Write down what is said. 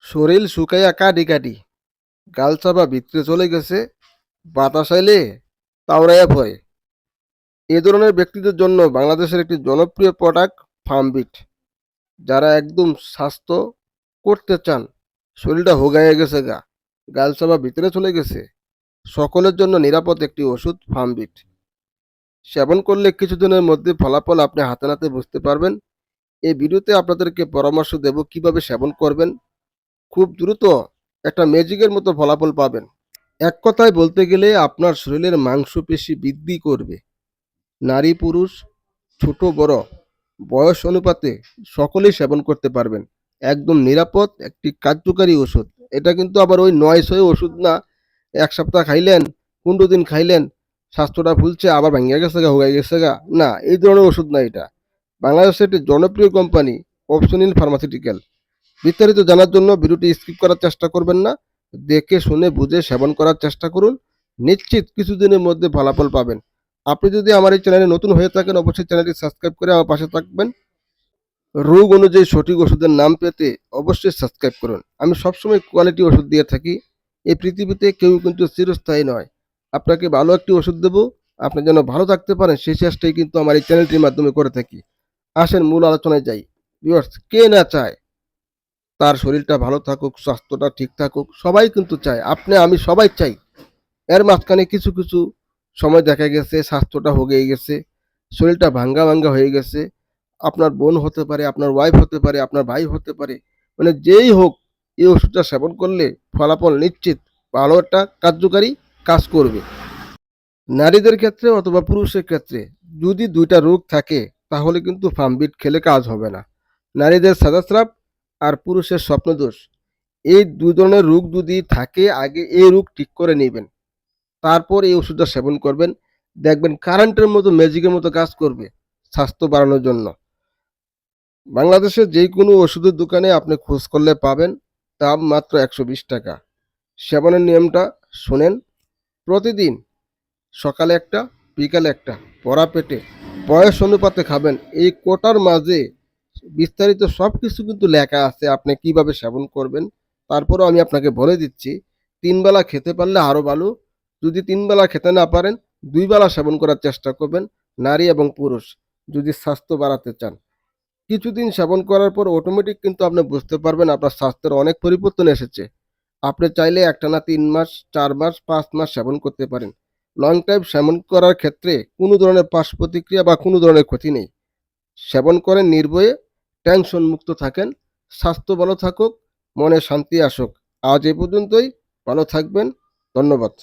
শরীর শুকাইয়া কাটি কাটি, গাল চাপা ভিতরে চলে গেছে, বাতাস আইলে তাওরাইয়া পড়ে। এ ধরনের ব্যক্তিদের জন্য বাংলাদেশের একটি জনপ্রিয় প্রোডাক্ট ফার্মবিট। যারা একদম স্বাস্থ্য করতে চান, শরীরটা হোগাইয়া গেছে গা, গাল চাপা ভিতরে চলে গেছে, সকলের জন্য নিরাপদ একটি ওষুধ ফার্মবিট। সেবন করলে কিছুদিনের মধ্যে ফলাফল আপনি হাতে নাতে বুঝতে পারবেন। এই ভিডিওতে আপনাদেরকে পরামর্শ দেব কিভাবে সেবন করবেন। খুব দ্রুত একটা ম্যাজিকের মতো ফলাফল পাবেন। এক কথায় বলতে গেলে আপনার শরীরের মাংসপেশি বৃদ্ধি করবে। নারী পুরুষ, ছোট বড়, বয়স অনুপাতে সকলেই সেবন করতে পারবেন। একদম নিরাপদ একটি কার্যকারী ওষুধ। এটা কিন্তু আবার ওই ৯০০ ওষুধ না, ১ সপ্তাহ খাইলেন, ১৫ দিন খাইলেন, স্বাস্থ্যটা ফুলছে আবার ভাঙ্গিয়া গেছে গা, হয়ে গেছে গা, না, এই ধরনের ওষুধ না এটা। বাংলাদেশের একটি জনপ্রিয় কোম্পানি অপশনিল ফার্মাসিউটিক্যাল। বিস্তারিত জানার জন্য ভিডিওটি স্কিপ করার চেষ্টা করবেন না, দেখে শুনে বুঝে সেবন করার চেষ্টা করুন। নিশ্চিত কিছুদিনের মধ্যে ফলাফল পাবেন। আপনি যদি আমার এই চ্যানেলে নতুন হয়ে থাকেন, অবশ্যই চ্যানেলটি সাবস্ক্রাইব করে আমার পাশে থাকবেন। রোগ অনুযায়ী সঠিক ওষুধের নাম পেতে অবশ্যই সাবস্ক্রাইব করুন। আমি সবসময় কোয়ালিটি ওষুধ দিয়ে থাকি। এই পৃথিবীতে কেউ কিন্তু চিরস্থায়ী নয়। আপনাকে ভালো একটি ওষুধ দেবো, আপনি যেন ভালো থাকতে পারেন সেই চেষ্টাই কিন্তু আমার এই চ্যানেলটির মাধ্যমে করে থাকি। আসেন মূল আলোচনায় যাই। ভিউয়ার্স, কে না চায় তার শরীরটা ভালো থাকুক, স্বাস্থ্যটা ঠিক থাকুক? সবাই কিন্তু চায়। আপনি আমি সবাই চাই। এর মাঝখানে কিছু কিছু সময় দেখা গেছে স্বাস্থ্যটা হয়ে গেছে, শরীরটা ভাঙ্গা ভাঙ্গা হয়ে গেছে। আপনার বোন হতে পারে, আপনার ওয়াইফ হতে পারে, আপনার ভাই হতে পারে, মানে যেই হোক, এই ওষুধটা সেবন করলে ফলাফল নিশ্চিত, ভালো একটা কার্যকারী কাজ করবে। নারীদের ক্ষেত্রে অথবা পুরুষের ক্ষেত্রে যদি দুইটা রোগ থাকে, তাহলে কিন্তু ফার্মবিট খেলে কাজ হবে না। নারীদের সাদাস্রাব আর পুরুষের স্বপ্নদোষ, এই দুই ধরনের রোগ যদি থাকে, আগে এই রোগ ঠিক করে নেবেন, তারপর এই ওষুধটা সেবন করবেন। দেখবেন কারেন্টের মতো, ম্যাজিকের মতো কাজ করবে স্বাস্থ্য বাড়ানোর জন্য। বাংলাদেশের যে কোনো ওষুধের দোকানে আপনি খোঁজ করলে পাবেন। দাম মাত্র ১২০ টাকা। সেবনের নিয়মটা শোনেন। প্রতিদিন সকালে একটা, বিকালে একটা, ভরা পেটে, বয়স অনুপাতে খাবেন। এই কোটার মাঝে বিস্তারিত সব কিছু কিন্তু লেখা আছে, আপনি কিভাবে সেবন করবেন। তারপরেও আমি আপনাকে বলে দিচ্ছি, ৩ বেলা খেতে পারলে আরও ভালো। যদি ৩ বেলা খেতে না পারেন, ২ বেলা সেবন করার চেষ্টা করবেন, নারী এবং পুরুষ, যদি স্বাস্থ্য বাড়াতে চান। কিছুদিন সেবন করার পর অটোমেটিক কিন্তু আপনি বুঝতে পারবেন আপনার স্বাস্থ্যের অনেক পরিবর্তন এসেছে। আপনি চাইলে একটানা ৩ মাস, ৪ মাস, ৫ মাস সেবন করতে পারেন। লং টাইম সেবন করার ক্ষেত্রে কোনো ধরনের পার্শ্ব প্রতিক্রিয়া বা কোনো ধরনের ক্ষতি নেই। সেবন করেন নির্ভয়ে, টেনশন মুক্ত থাকেন, স্বাস্থ্য ভালো থাকুক, মনে শান্তি আসুক। আজ এ পর্যন্তই। ভালো থাকবেন। ধন্যবাদ।